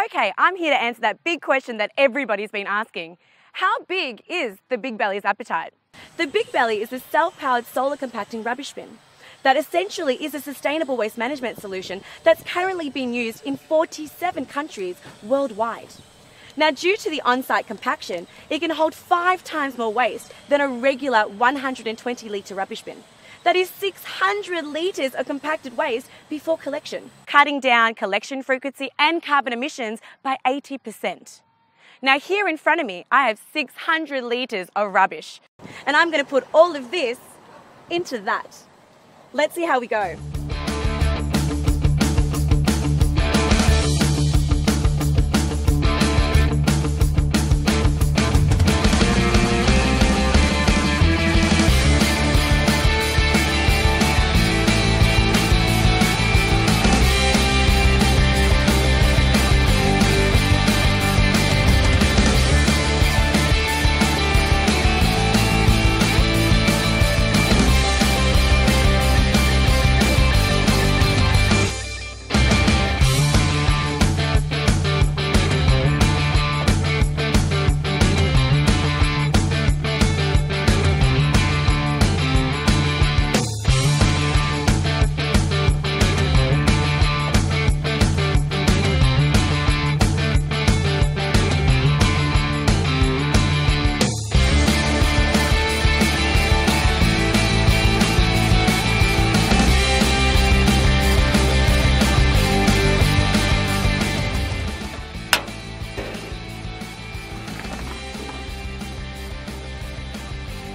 Okay, I'm here to answer that big question that everybody's been asking. How big is the Big Belly's appetite? The Big Belly is a self-powered solar compacting rubbish bin that essentially is a sustainable waste management solution that's currently being used in 47 countries worldwide. Now, due to the on-site compaction, it can hold 5 times more waste than a regular 120-litre rubbish bin. That is 600 litres of compacted waste before collection, cutting down collection frequency and carbon emissions by 80%. Now, here in front of me, I have 600 litres of rubbish, and I'm going to put all of this into that. Let's see how we go.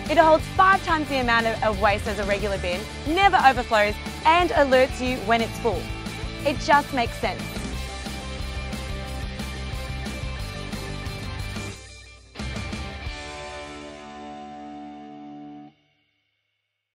It holds 5 times the amount of waste as a regular bin, never overflows, and alerts you when it's full. It just makes sense.